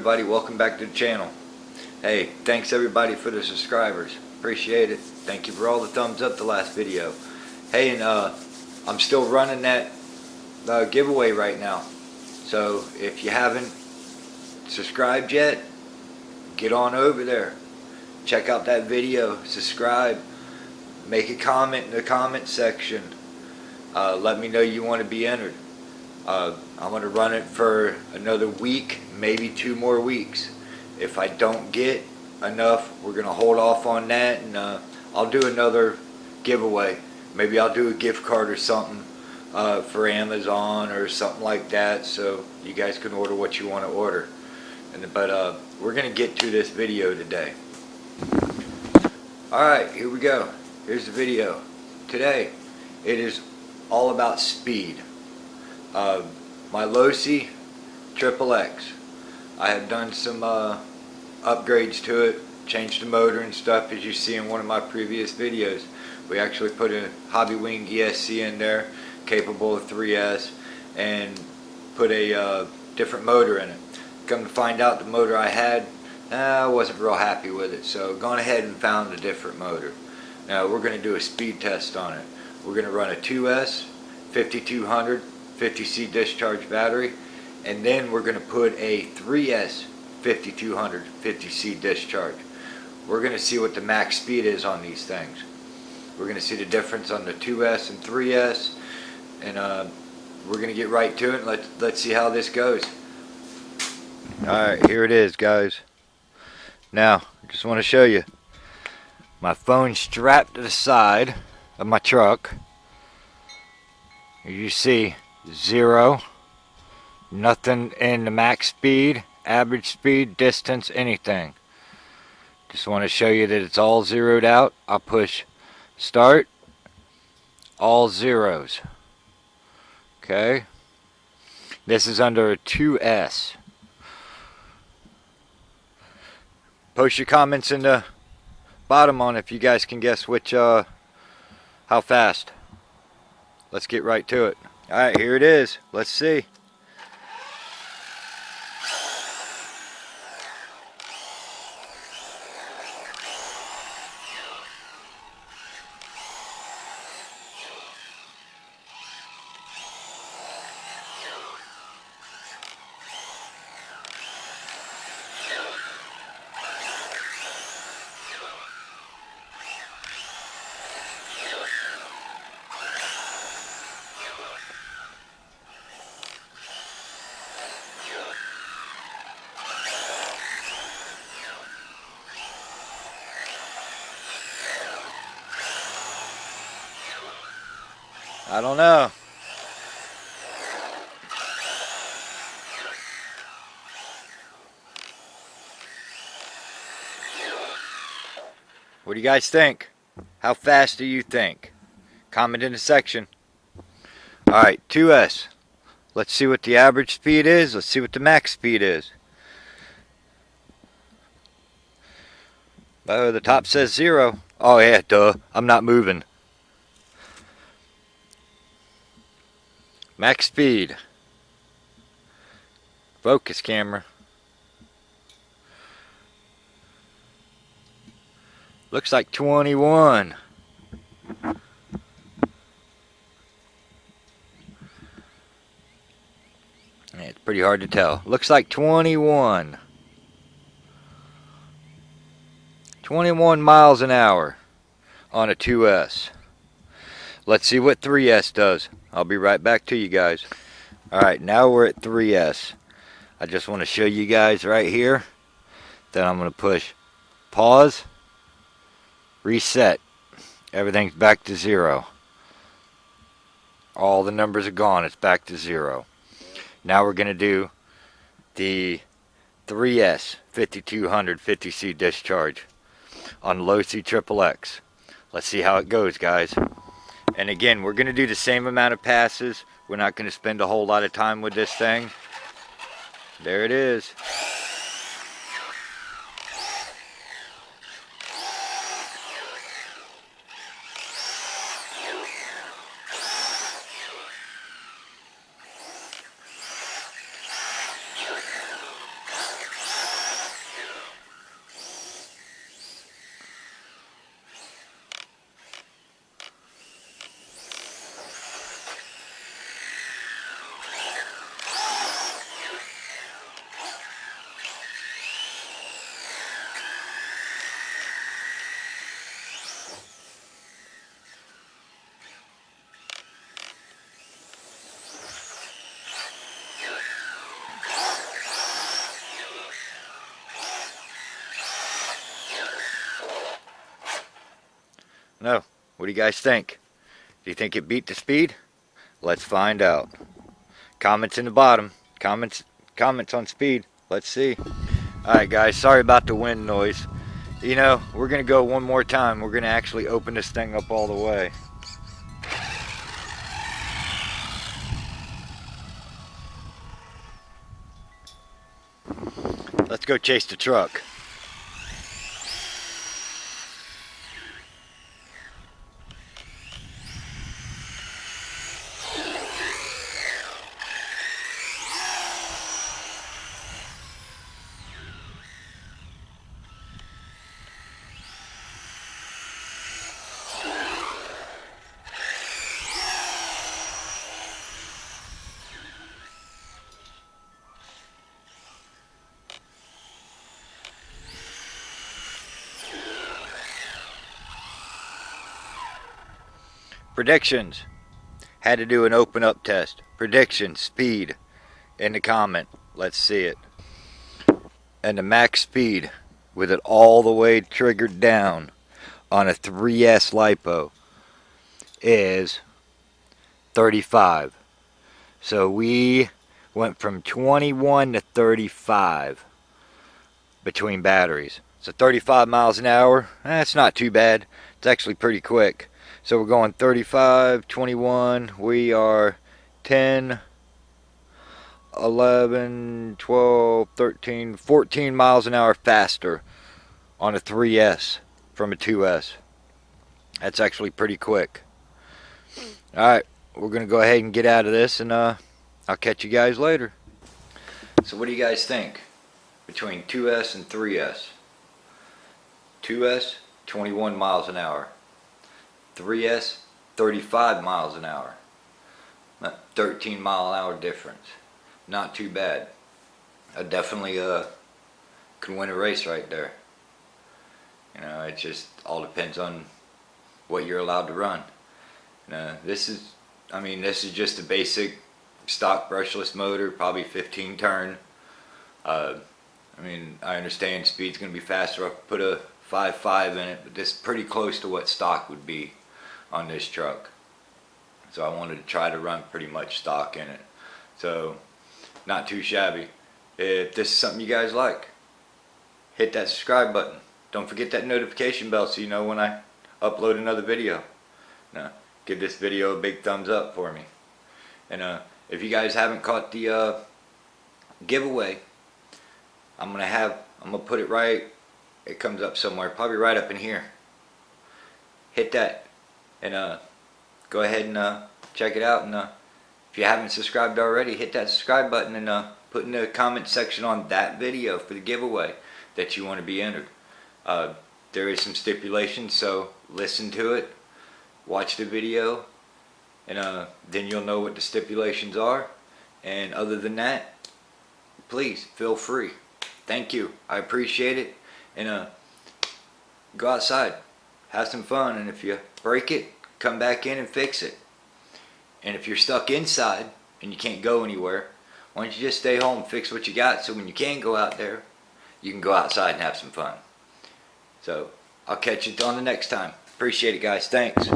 everybody, welcome back to the channel. Hey, thanks everybody for the subscribers, appreciate it. Thank you for all the thumbs up the last video. Hey, and I'm still running that giveaway right now, so if you haven't subscribed yet, get on over there, check out that video, subscribe, make a comment in the comment section, let me know you want to be entered. I'm going to run it for another week, maybe 2 more weeks. If I don't get enough, we're going to hold off on that, and I'll do another giveaway. Maybe I'll do a gift card or something for Amazon or something like that, so you guys can order what you want to order. But we're going to get to this video today. Alright, here we go. Here's the video. Today, it is all about speed. My losi XXX. I have done some upgrades to it, changed the motor and stuff, as you see in one of my previous videos. We actually put a Hobbywing ESC in there, capable of 3S, and put a different motor in it. Come to find out, the motor I had, I wasn't real happy with it, so gone ahead and found a different motor. Now we're going to do a speed test on it. We're going to run a 2S 5200 50C discharge battery, and then we're going to put a 3S 5200 50C discharge. We're going to see what the max speed is on these things. We're going to see the difference on the 2S and 3S, and we're going to get right to it, and let's see how this goes. Alright, here it is, guys. Now, I just want to show you. My phone's strapped to the side of my truck. As you see, 0, nothing in the max speed, average speed, distance, anything. Just want to show you that it's all zeroed out. I'll push start, all zeros. Okay, this is under a 2S. Post your comments in the bottom on if you guys can guess which how fast. Let's get right to it. Alright, here it is. Let's see. I don't know. What do you guys think? How fast do you think? Comment in the section. Alright, 2S. Let's see what the average speed is. Let's see what the max speed is. Oh, the top says 0. Oh yeah, duh. I'm not moving. Max speed. Focus camera. Looks like 21. Yeah, it's pretty hard to tell. Looks like 21. 21 miles an hour on a 2S. Let's see what 3S does. I'll be right back to you guys. Alright, now we're at 3S. I just want to show you guys right here. Then I'm going to push pause, reset. Everything's back to 0. All the numbers are gone. It's back to 0. Now we're going to do the 3S 5200 50C discharge on losi XXX. Let's see how it goes, guys. And again, we're going to do the same amount of passes. We're not going to spend a whole lot of time with this thing. There it is. No. What do you guys think? Do you think it beat the speed? Let's find out. Comments in the bottom. Comments on speed. Let's see. Alright guys, sorry about the wind noise. You know, we're going to go one more time. We're going to actually open this thing up all the way. Let's go chase the truck. Predictions. Had to do an open up test. Prediction, speed. In the comment. Let's see it. And the max speed with it all the way triggered down on a 3S lipo is 35. So we went from 21 to 35 between batteries. So 35 miles an hour, that's not too bad. It's actually pretty quick. So we're going 35, 21, we are 10, 11, 12, 13, 14 miles an hour faster on a 3S from a 2S. That's actually pretty quick. Alright, we're going to go ahead and get out of this, and I'll catch you guys later. So what do you guys think between 2S and 3S? 2S, 21 miles an hour. 3S, 35 miles an hour. 13 mile an hour difference. Not too bad. I definitely could win a race right there. You know, it just all depends on what you're allowed to run. This is just a basic stock brushless motor, probably 15 turn. I understand speed's going to be faster. I put a 5.5 in it, but this is pretty close to what stock would be on this truck. So I wanted to try to run pretty much stock in it. So not too shabby. If this is something you guys like, hit that subscribe button. Don't forget that notification bell so you know when I upload another video. Now, give this video a big thumbs up for me. And if you guys haven't caught the giveaway, I'm gonna put it right. It comes up somewhere, probably right up in here. Hit that, and go ahead and check it out. And if you haven't subscribed already, hit that subscribe button and put in the comment section on that video for the giveaway that you want to be entered. There is some stipulations, so listen to it, watch the video, and then you'll know what the stipulations are. And other than that, please feel free. Thank you. I appreciate it. And go outside, have some fun, and if you break it, come back in and fix it. And if you're stuck inside and you can't go anywhere, why don't you just stay home, fix what you got, so when you can go out there, you can go outside and have some fun. So I'll catch you on the next time. Appreciate it, guys. Thanks.